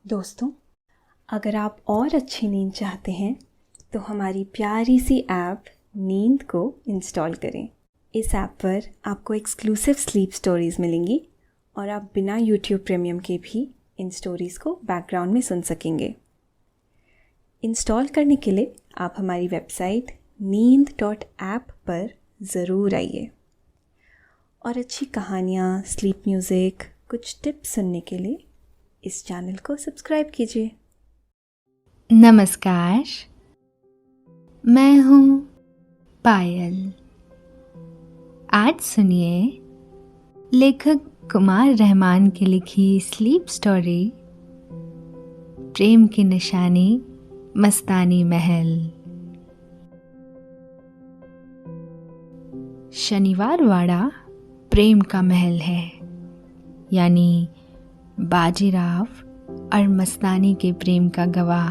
दोस्तों, अगर आप और अच्छी नींद चाहते हैं तो हमारी प्यारी सी ऐप नींद को इंस्टॉल करें। इस ऐप पर आपको एक्सक्लूसिव स्लीप स्टोरीज़ मिलेंगी और आप बिना यूट्यूब प्रीमियम के भी इन स्टोरीज़ को बैकग्राउंड में सुन सकेंगे। इंस्टॉल करने के लिए आप हमारी वेबसाइट neend.app पर ज़रूर आइए और अच्छी कहानियाँ, स्लीप म्यूज़िक, कुछ टिप्स सुनने के लिए इस चैनल को सब्सक्राइब कीजिए। नमस्कार, मैं हूँ पायल। आज सुनिए लेखक कुमार रहमान की लिखी स्लीप स्टोरी प्रेम की निशानी मस्तानी महल। शनिवार वाड़ा प्रेम का महल है, यानी बाजीराव और मस्तानी के प्रेम का गवाह।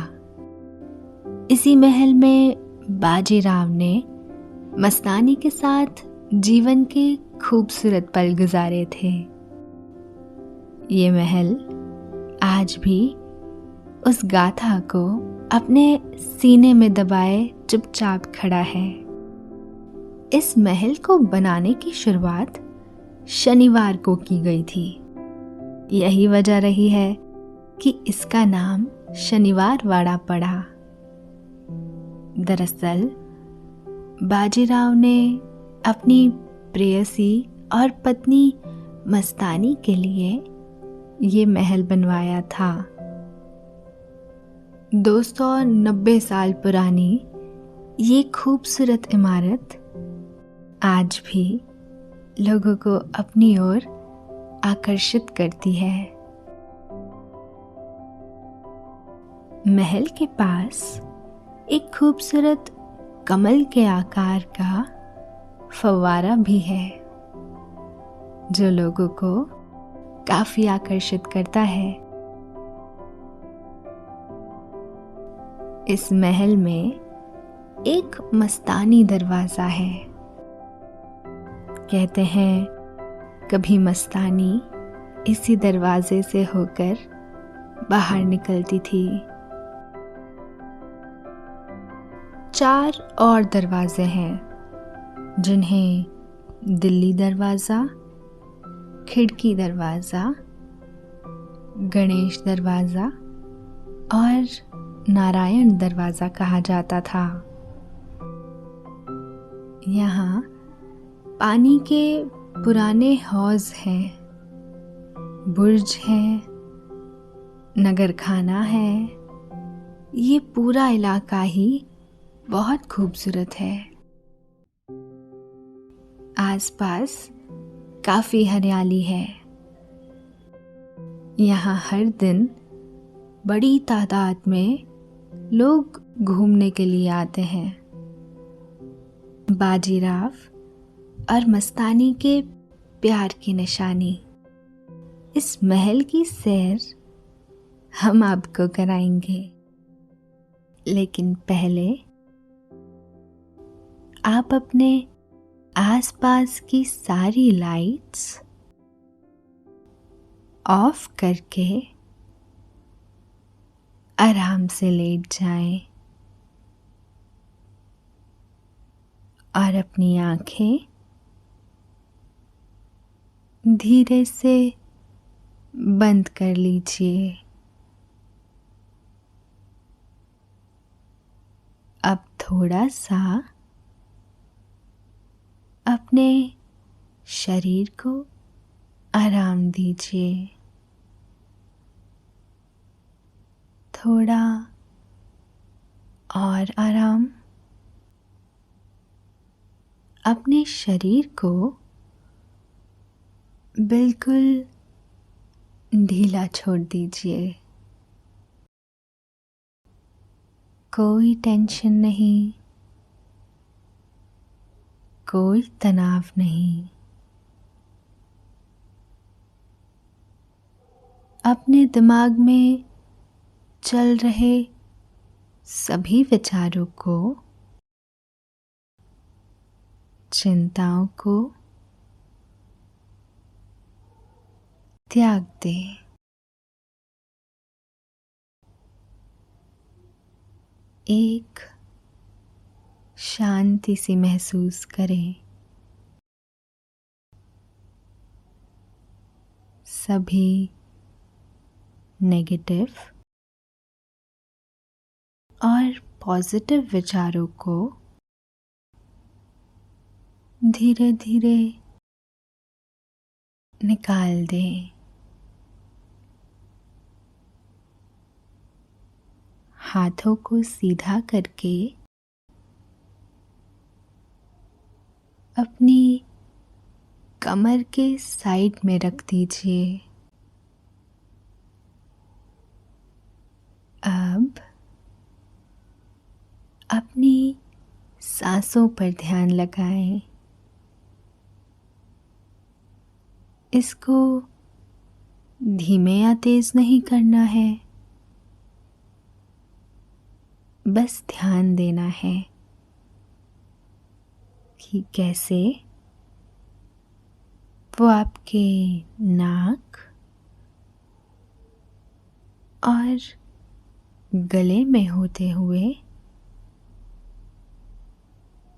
इसी महल में बाजीराव ने मस्तानी के साथ जीवन के खूबसूरत पल गुजारे थे। ये महल आज भी उस गाथा को अपने सीने में दबाए चुपचाप खड़ा है। इस महल को बनाने की शुरुआत शनिवार को की गई थी। यही वजह रही है कि इसका नाम शनिवार वाड़ा पड़ा। दरअसल बाजीराव ने अपनी प्रेयसी और पत्नी मस्तानी के लिए ये महल बनवाया था। 290 साल पुरानी ये खूबसूरत इमारत आज भी लोगों को अपनी ओर आकर्षित करती है। महल के पास एक खूबसूरत कमल के आकार का फव्वारा भी है, जो लोगों को काफी आकर्षित करता है। इस महल में एक मस्तानी दरवाजा है। कहते हैं कभी मस्तानी इसी दरवाजे से होकर बाहर निकलती थी। 4 और दरवाजे हैं, जिन्हें दिल्ली दरवाज़ा, खिड़की दरवाज़ा, गणेश दरवाज़ा और नारायण दरवाज़ा कहा जाता था। यहाँ पानी के पुराने हौज हैं, बुर्ज है, नगर खाना है। ये पूरा इलाका ही बहुत खूबसूरत है। आसपास काफी हरियाली है। यहाँ हर दिन बड़ी तादाद में लोग घूमने के लिए आते हैं। बाजीराव और मस्तानी के प्यार की निशानी इस महल की सैर हम आपको कराएंगे। लेकिन पहले आप अपने आसपास की सारी लाइट्स ऑफ करके आराम से लेट जाएं और अपनी आंखें धीरे से बंद कर लीजिए। अब थोड़ा सा अपने शरीर को आराम दीजिए। थोड़ा और आराम। अपने शरीर को बिल्कुल ढीला छोड़ दीजिए। कोई टेंशन नहीं, कोई तनाव नहीं। अपने दिमाग में चल रहे सभी विचारों को, चिंताओं को त्याग दें। एक शांति सी महसूस करें। सभी नेगेटिव और पॉजिटिव विचारों को धीरे धीरे निकाल दें। हाथों को सीधा करके अपनी कमर के साइड में रख दीजिए। अब अपनी सांसों पर ध्यान लगाएं। इसको धीमे या तेज नहीं करना है, बस ध्यान देना है कि कैसे वो आपके नाक और गले में होते हुए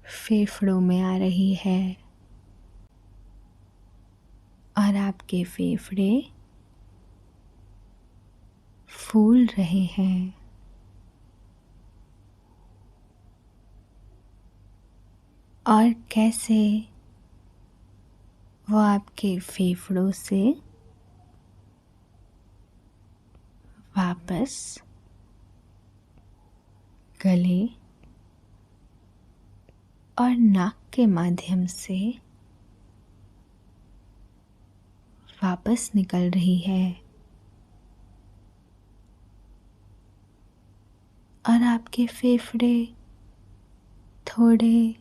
फेफड़ों में आ रही है और आपके फेफड़े फूल रहे हैं। और कैसे वो आपके फेफड़ों से वापस गले और नाक के माध्यम से वापस निकल रही है और आपके फेफड़े थोड़े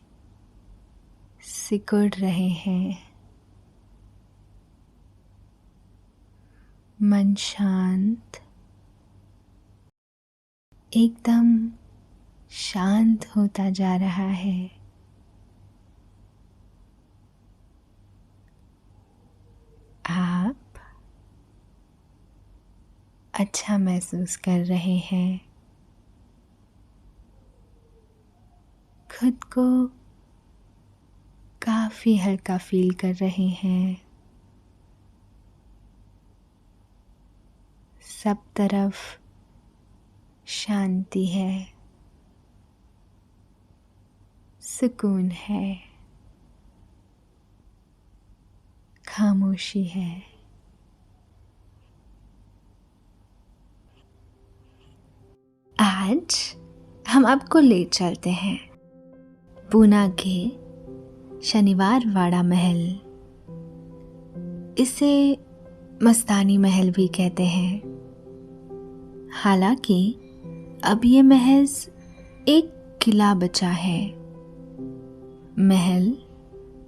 सिकुड़ रहे हैं। मन शांत, एकदम शांत होता जा रहा है। आप अच्छा महसूस कर रहे हैं। खुद को काफी हल्का फील कर रहे हैं। सब तरफ शांति है, सुकून है, खामोशी है। आज हम आपको ले चलते हैं पूना के शनिवार वाड़ा महल। इसे मस्तानी महल भी कहते हैं। हालांकि अब ये महज एक किला बचा है। महल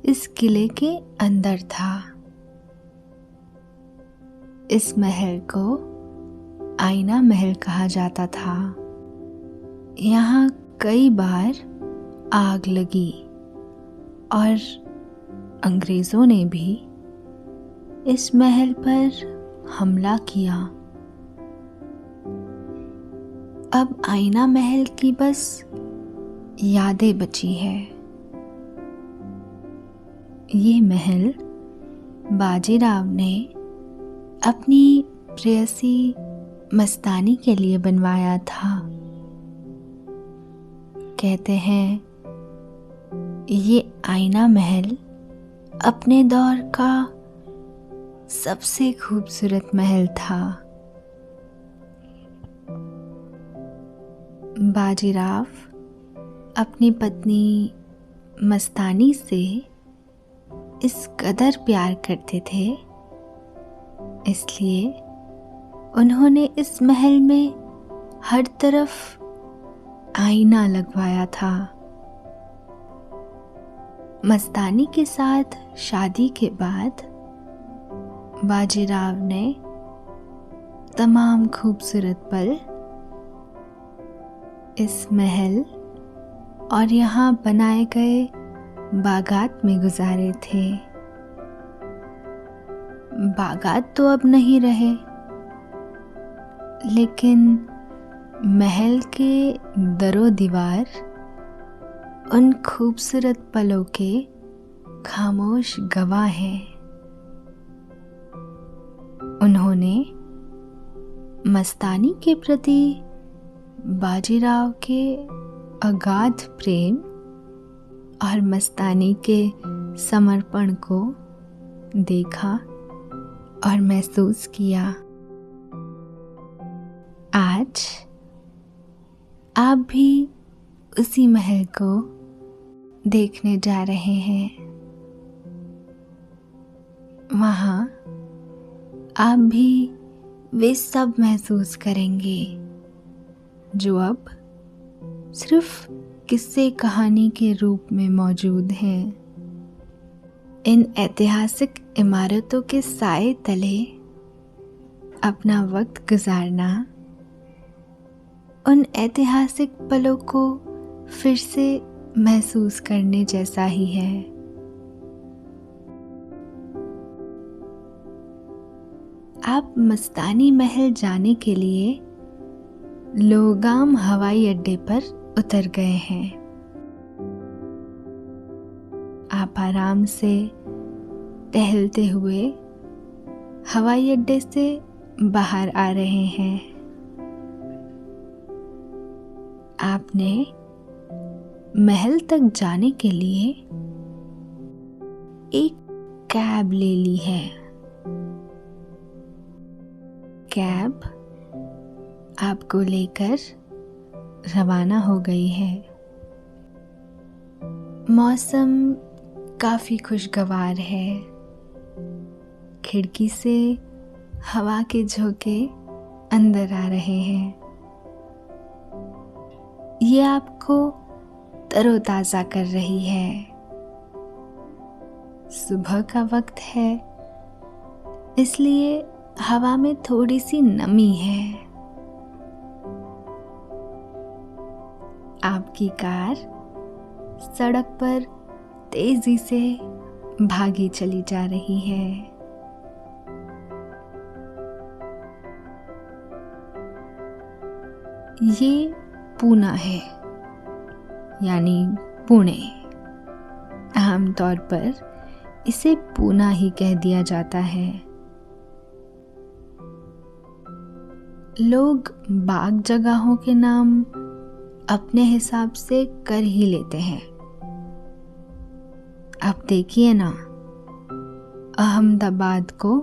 इस किले के अंदर था। इस महल को आईना महल कहा जाता था। यहाँ कई बार आग लगी और अंग्रेजों ने भी इस महल पर हमला किया। अब आईना महल की बस यादें बची है। ये महल बाजीराव ने अपनी प्रेयसी मस्तानी के लिए बनवाया था। कहते हैं ये आईना महल अपने दौर का सबसे खूबसूरत महल था। बाजीराव अपनी पत्नी मस्तानी से इस कदर प्यार करते थे, इसलिए उन्होंने इस महल में हर तरफ आईना लगवाया था। मस्तानी के साथ शादी के बाद बाजीराव ने तमाम खूबसूरत पल इस महल और यहाँ बनाए गए बागात में गुजारे थे। बागात तो अब नहीं रहे, लेकिन महल के दरो दीवार उन खूबसूरत पलों के खामोश गवाह हैं। उन्होंने मस्तानी के प्रति बाजीराव के अगाध प्रेम और मस्तानी के समर्पण को देखा और महसूस किया। आज आप भी उसी महल को देखने जा रहे हैं। वहाँ आप भी वे सब महसूस करेंगे जो अब सिर्फ किस्से कहानी के रूप में मौजूद हैं। इन ऐतिहासिक इमारतों के साए तले अपना वक्त गुजारना उन ऐतिहासिक पलों को फिर से महसूस करने जैसा ही है। आप मस्तानी महल जाने के लिए लोगाम हवाई अड्डे पर उतर गए हैं। आप आराम से टहलते हुए हवाई अड्डे से बाहर आ रहे हैं। आपने महल तक जाने के लिए एक कैब ले ली है। कैब आपको लेकर रवाना हो गई है। मौसम काफी खुशगवार है। खिड़की से हवा के झोंके अंदर आ रहे हैं। ये आपको तरोताजा कर रही है। सुबह का वक्त है, इसलिए हवा में थोड़ी सी नमी है। आपकी कार सड़क पर तेजी से भागी चली जा रही है। ये पूना है, यानी पुणे। आमतौर पर इसे पूना ही कह दिया जाता है। लोग बाग जगहों के नाम अपने हिसाब से कर ही लेते हैं। अब देखिए ना, अहमदाबाद को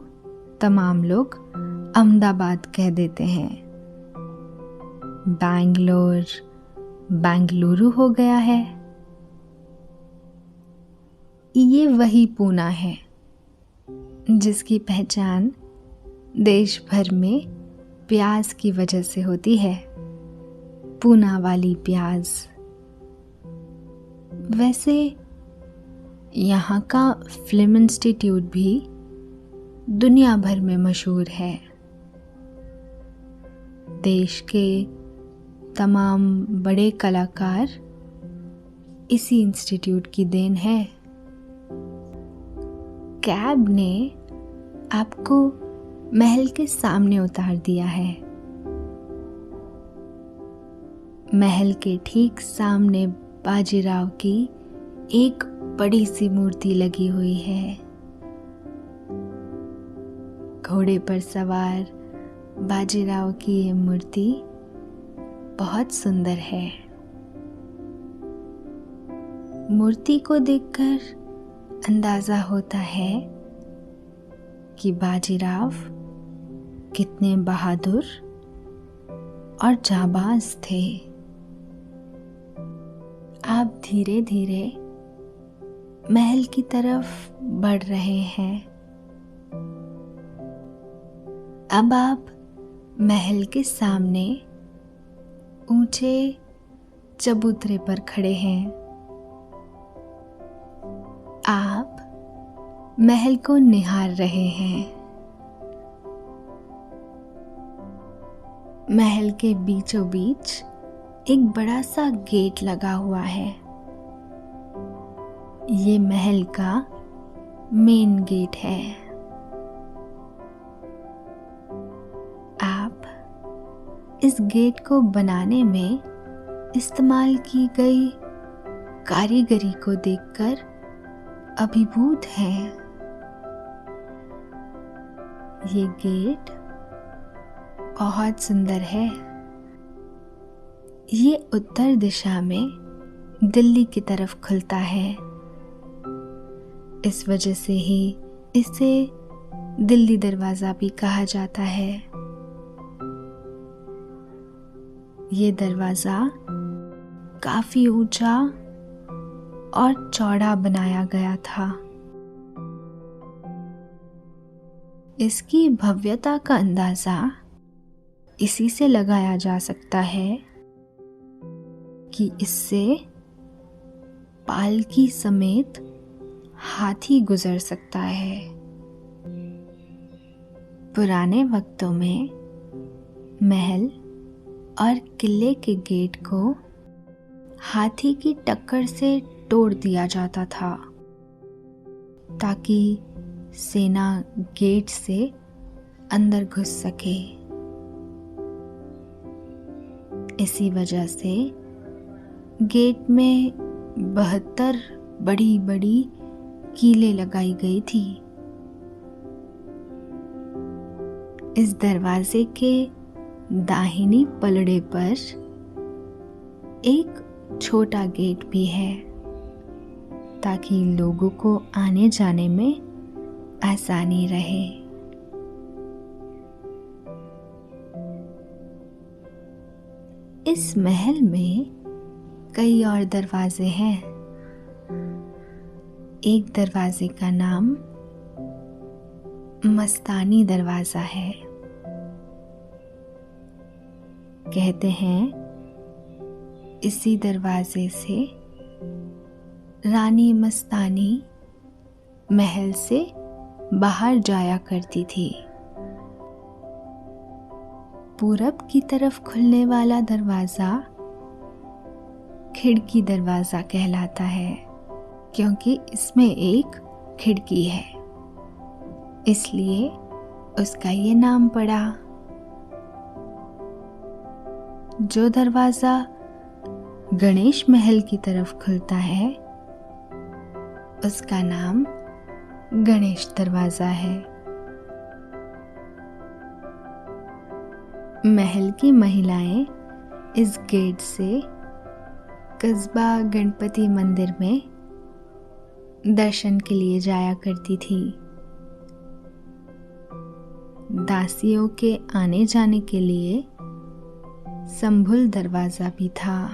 तमाम लोग अहमदाबाद कह देते हैं। बैंगलोर बेंगलुरु हो गया है। ये वही पूना है जिसकी पहचान देश भर में प्याज की वजह से होती है। पूना वाली प्याज। वैसे यहाँ का फिल्म इंस्टीट्यूट भी दुनिया भर में मशहूर है। देश के तमाम बड़े कलाकार इसी इंस्टीट्यूट की देन है। कैब ने आपको महल के सामने उतार दिया है। महल के ठीक सामने बाजीराव की एक बड़ी सी मूर्ति लगी हुई है। घोड़े पर सवार बाजीराव की ये मूर्ति बहुत सुंदर है। मूर्ति को देखकर अंदाजा होता है कि बाजीराव कितने बहादुर और जाबाज थे। आप धीरे धीरे महल की तरफ बढ़ रहे हैं। अब आप महल के सामने ऊंचे चबूतरे पर खड़े हैं। आप महल को निहार रहे हैं। महल के बीचों बीच एक बड़ा सा गेट लगा हुआ है। ये महल का मेन गेट है। आप इस गेट को बनाने में इस्तेमाल की गई कारीगरी को देखकर अभिभूत हैं। ये गेट बहुत सुंदर है। ये उत्तर दिशा में दिल्ली की तरफ खुलता है। इस वजह से ही इसे दिल्ली दरवाजा भी कहा जाता है। ये दरवाजा काफी ऊंचा और चौड़ा बनाया गया था। इसकी भव्यता का अंदाजा इसी से लगाया जा सकता है कि इससे पालकी समेत हाथी गुजर सकता है। पुराने वक्तों में महल और किले के गेट को हाथी की टक्कर से तोड़ दिया जाता था ताकि सेना गेट से अंदर घुस सके। इसी वजह से गेट में 72 बड़ी बड़ी कीलें लगाई गई थी। इस दरवाजे के दाहिनी पलड़े पर एक छोटा गेट भी है ताकि लोगों को आने जाने में आसानी रहे। इस महल में कई और दरवाजे हैं। एक दरवाजे का नाम मस्तानी दरवाजा है। कहते हैं इसी दरवाजे से रानी मस्तानी महल से बाहर जाया करती थी। पूरब की तरफ खुलने वाला दरवाजा खिड़की दरवाजा कहलाता है क्योंकि इसमें एक खिड़की है, इसलिए उसका ये नाम पड़ा। जो दरवाजा गणेश महल की तरफ खुलता है उसका नाम गणेश दरवाजा है। महल की महिलाएं इस गेट से कस्बा गणपति मंदिर में दर्शन के लिए जाया करती थी। दासियों के आने जाने के लिए संभुल दरवाजा भी था।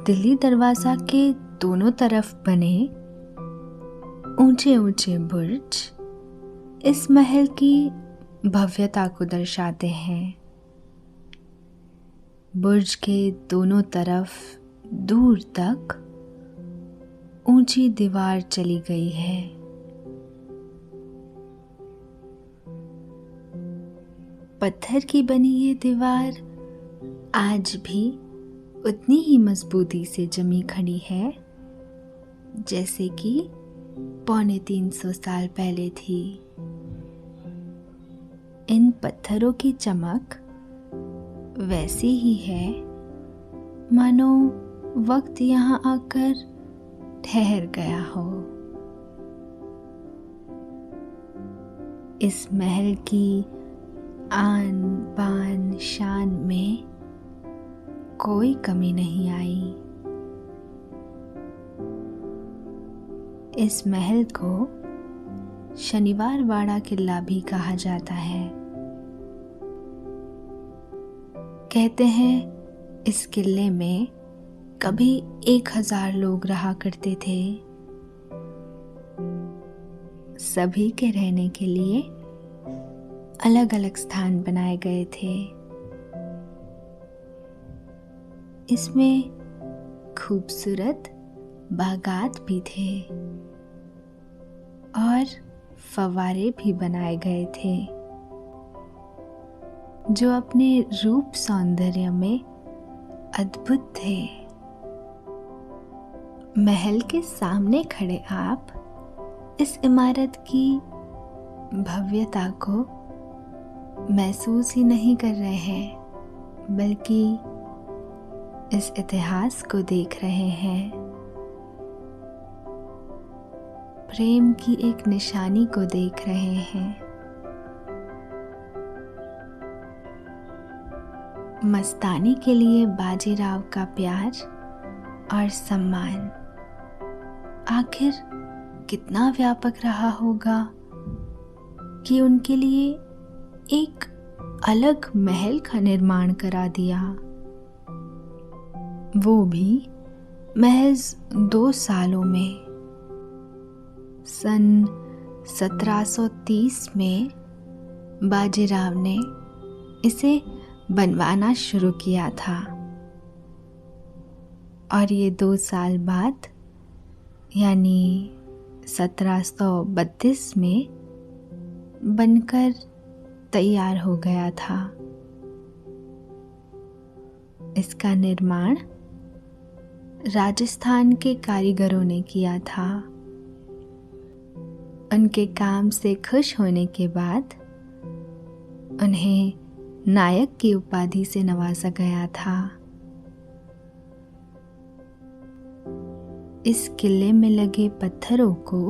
दिल्ली दरवाजा के दोनों तरफ बने ऊंचे ऊंचे बुर्ज इस महल की भव्यता को दर्शाते हैं। बुर्ज के दोनों तरफ दूर तक ऊंची दीवार चली गई है। पत्थर की बनी ये दीवार आज भी उतनी ही मजबूती से जमी खड़ी है जैसे कि 350 साल पहले थी। इन पत्थरों की चमक वैसी ही है मानो वक्त यहाँ आकर ठहर गया हो। इस महल की आन बान शान में कोई कमी नहीं आई। इस महल को शनिवार वाड़ा किला भी कहा जाता है। कहते हैं इस किले में कभी 1000 लोग रहा करते थे। सभी के रहने के लिए अलग अलग स्थान बनाए गए थे। इसमें खूबसूरत बागात भी थे और फव्वारे भी बनाए गए थे जो अपने रूप सौंदर्य में अद्भुत थे। महल के सामने खड़े आप इस इमारत की भव्यता को महसूस ही नहीं कर रहे हैं, बल्कि इस इतिहास को देख रहे हैं। प्रेम की एक निशानी को देख रहे हैं। मस्तानी के लिए बाजीराव का प्यार और सम्मान आखिर कितना व्यापक रहा होगा कि उनके लिए एक अलग महल का निर्माण करा दिया, वो भी महज 2 सालों में। सन 1730 में बाजीराव ने इसे बनवाना शुरू किया था और ये 2 साल बाद यानी 1732 में बनकर तैयार हो गया था। इसका निर्माण राजस्थान के कारीगरों ने किया था। उनके काम से खुश होने के बाद उन्हें नायक की उपाधि से नवाजा गया था। इस किले में लगे पत्थरों को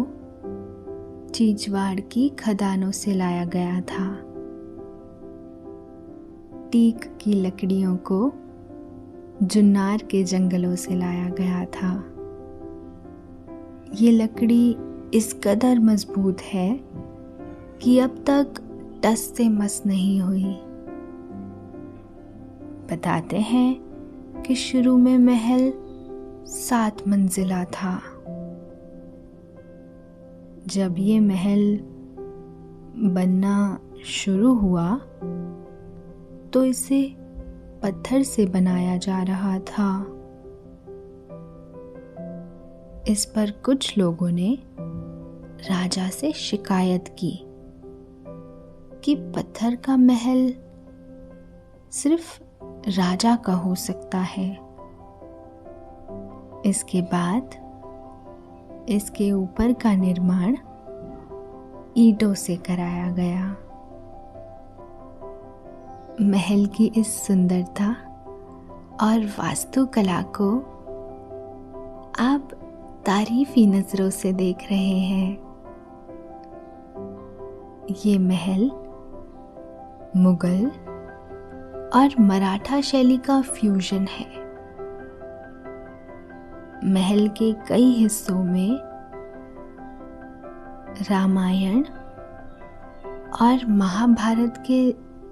चीजवाड़ की खदानों से लाया गया था। टीक की लकड़ियों को जुन्नार के जंगलों से लाया गया था। ये लकड़ी इस कदर मजबूत है कि अब तक टस से मस नहीं हुई। बताते हैं कि शुरू में महल 7 मंजिला था। जब ये महल बनना शुरू हुआ तो इसे पत्थर से बनाया जा रहा था। इस पर कुछ लोगों ने राजा से शिकायत की कि पत्थर का महल सिर्फ राजा का हो सकता है। इसके बाद इसके ऊपर का निर्माण ईंटों से कराया गया। महल की इस सुंदरता और वास्तुकला को आप तारीफी नजरों से देख रहे हैं। ये महल मुगल और मराठा शैली का फ्यूजन है। महल के कई हिस्सों में रामायण और महाभारत के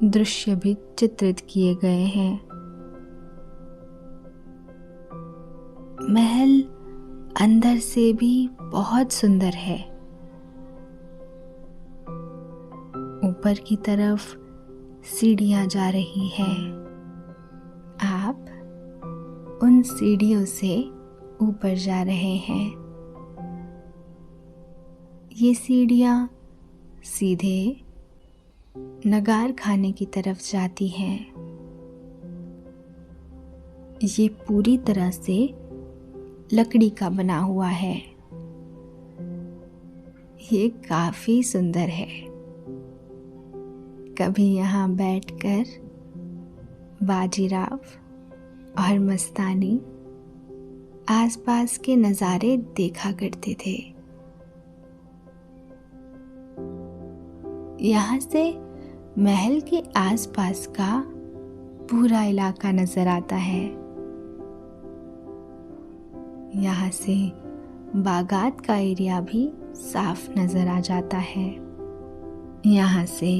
दृश्य भी चित्रित किए गए हैं। महल अंदर से भी बहुत सुंदर है। ऊपर की तरफ सीढ़ियां जा रही हैं। आप उन सीढ़ियों से ऊपर जा रहे हैं। ये सीढ़ियां सीधे नगार खाने की तरफ जाती हैं। ये पूरी तरह से लकड़ी का बना हुआ है। ये काफी सुंदर है। कभी यहाँ बैठकर बाजीराव और मस्तानी आसपास के नज़ारे देखा करते थे। यहाँ से महल के आसपास का पूरा इलाका नजर आता है। यहाँ से बागात का एरिया भी साफ नजर आ जाता है। यहाँ से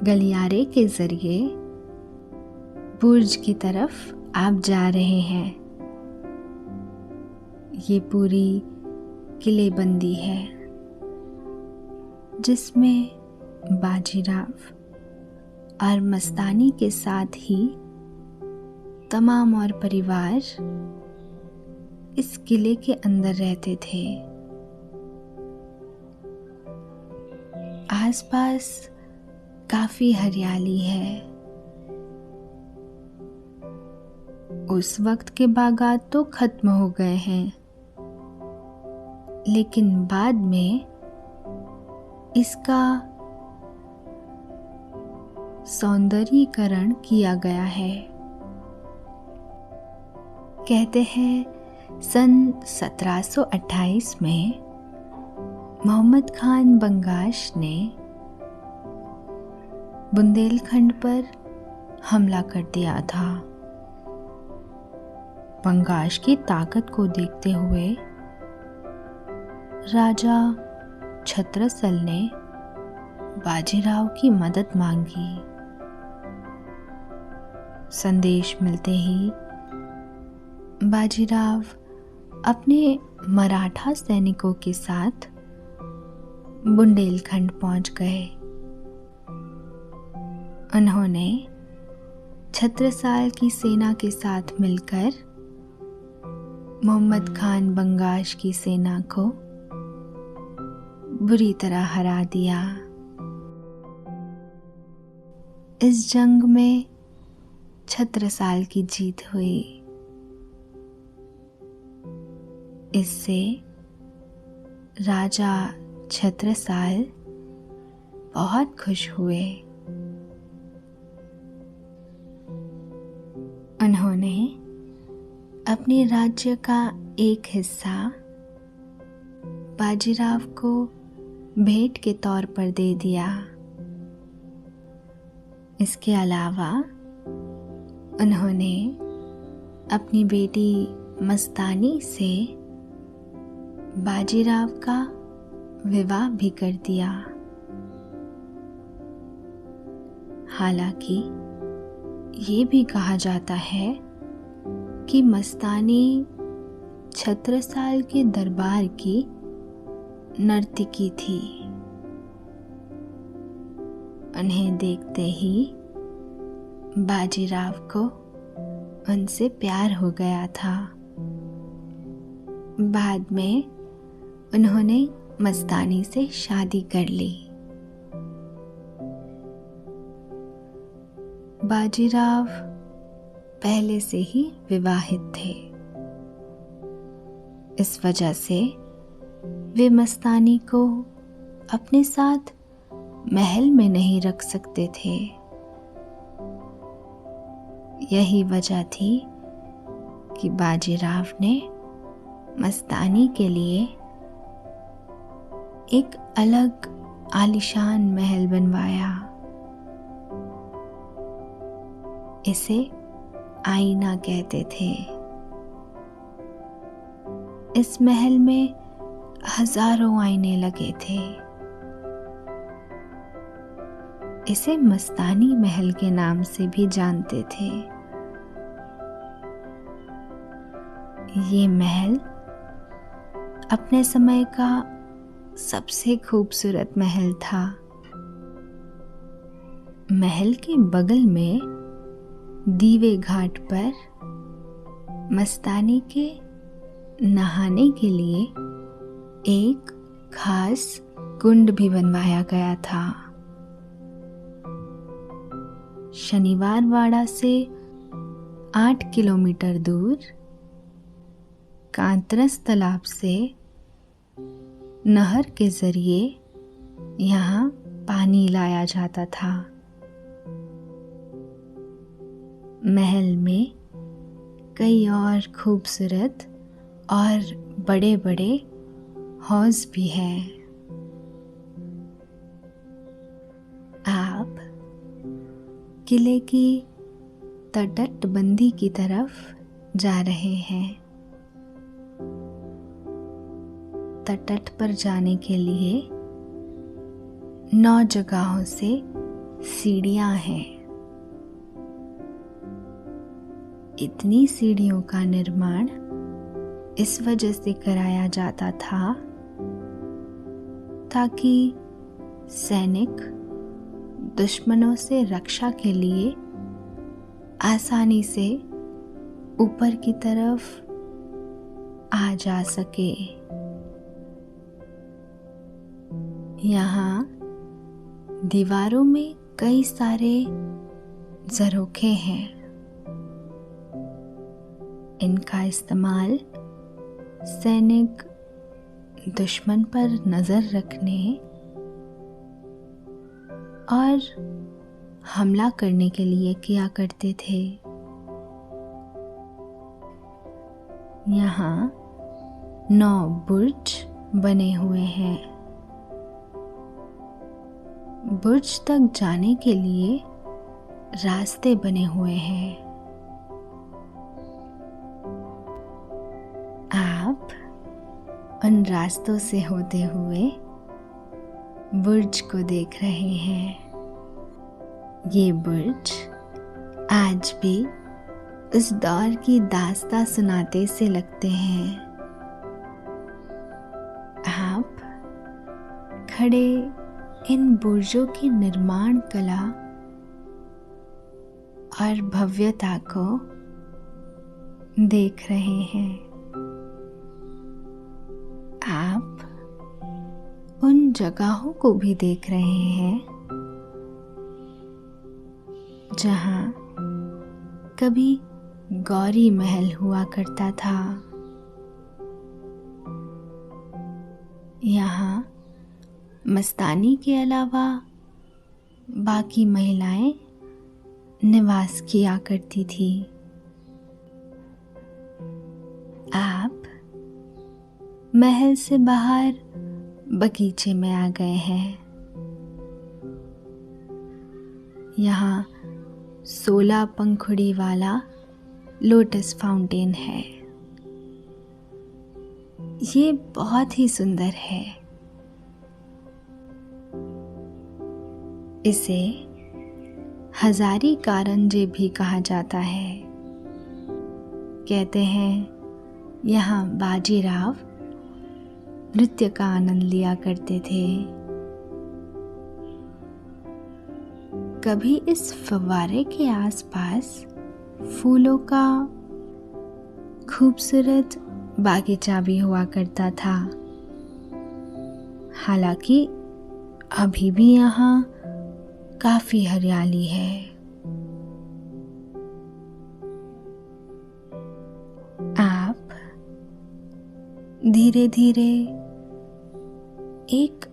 गलियारे के जरिए बुर्ज की तरफ आप जा रहे हैं। ये पूरी किलेबंदी है जिसमें बाजीराव और मस्तानी के साथ ही तमाम और परिवार इस किले के अंदर रहते थे। आसपास काफी हरियाली है। उस वक्त के बागात तो खत्म हो गए हैं, लेकिन बाद में इसका सौंदर्यीकरण किया गया है। कहते हैं सन 1728 में मोहम्मद खान बंगाश ने बुंदेलखंड पर हमला कर दिया था। बंगाश की ताकत को देखते हुए राजा छत्रसल ने बाजीराव की मदद मांगी। संदेश मिलते ही बाजीराव अपने मराठा सैनिकों के साथ बुंदेलखंड पहुंच गए। उन्होंने छत्रसाल की सेना के साथ मिलकर मोहम्मद खान बंगाश की सेना को बुरी तरह हरा दिया। इस जंग में छत्रसाल की जीत हुई। इससे राजा छत्रसाल बहुत खुश हुए। उन्होंने अपने राज्य का एक हिस्सा बाजीराव को भेंट के तौर पर दे दिया। इसके अलावा उन्होंने अपनी बेटी मस्तानी से बाजीराव का विवाह भी कर दिया। हालांकि ये भी कहा जाता है कि मस्तानी छत्रसाल के दरबार की नर्तकी थी। उन्हें देखते ही बाजीराव को उनसे प्यार हो गया था। बाद में उन्होंने मस्तानी से शादी कर ली। बाजीराव पहले से ही विवाहित थे। इस वजह से वे मस्तानी को अपने साथ महल में नहीं रख सकते थे। यही वजह थी कि बाजीराव ने मस्तानी के लिए एक अलग आलीशान महल बनवाया। इसे आईना कहते थे। इस महल में हजारों आईने लगे थे। इसे मस्तानी महल के नाम से भी जानते थे। ये महल अपने समय का सबसे खूबसूरत महल था। महल के बगल में दीवे घाट पर मस्तानी के नहाने के लिए एक खास कुंड भी बनवाया गया था। शनिवार वाड़ा से 8 किलोमीटर दूर कांतरस तालाब से नहर के जरिए यहाँ पानी लाया जाता था। महल में कई और खूबसूरत और बड़े बड़े हौज भी हैं। आप किले की तटबंदी की तरफ जा रहे हैं। तट पर जाने के लिए 9 जगहों से सीढ़ियां हैं। इतनी सीढ़ियों का निर्माण इस वजह से कराया जाता था ताकि सैनिक दुश्मनों से रक्षा के लिए आसानी से ऊपर की तरफ आ जा सके। यहाँ दीवारों में कई सारे झरोखे हैं। इनका इस्तेमाल सैनिक दुश्मन पर नजर रखने और हमला करने के लिए किया करते थे। यहाँ 9 बुर्ज बने हुए हैं। बुर्ज तक जाने के लिए रास्ते बने हुए हैं। आप उन रास्तों से होते हुए बुर्ज को देख रहे हैं। ये बुर्ज आज भी उस दौर की दास्तां सुनाते से लगते हैं। आप खड़े इन बुर्जों की निर्माण कला और भव्यता को देख रहे हैं। आप उन जगहों को भी देख रहे हैं जहां कभी गौरी महल हुआ करता था। यहाँ मस्तानी के अलावा बाकी महिलाएं निवास किया करती थी। आप महल से बाहर बगीचे में आ गए हैं। यहाँ 16 पंखुड़ी वाला लोटस फाउंटेन है। ये बहुत ही सुंदर है। इसे हजारी कारंजे भी कहा जाता है। कहते हैं यहाँ बाजीराव नृत्य का आनंद लिया करते थे। कभी इस फव्वारे के आसपास फूलों का खूबसूरत बागीचा भी हुआ करता था। हालांकि अभी भी यहाँ काफी हरियाली है। आप धीरे धीरे एक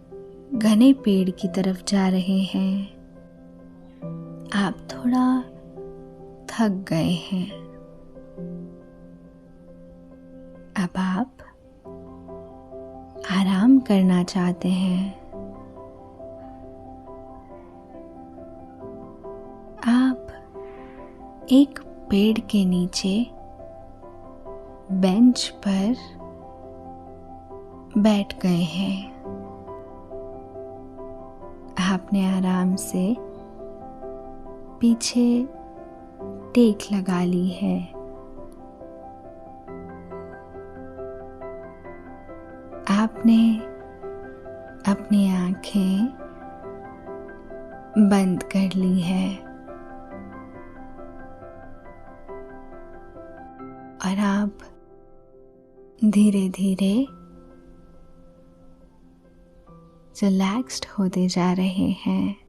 घने पेड़ की तरफ जा रहे हैं। आप थोड़ा थक गए हैं। अब आप आराम करना चाहते हैं। आप एक पेड़ के नीचे बेंच पर बैठ गए हैं। आपने आराम से पीछे टेक लगा ली है। आपने अपनी आंखें बंद कर ली है और आप धीरे धीरे रिलैक्स्ड होते जा रहे हैं।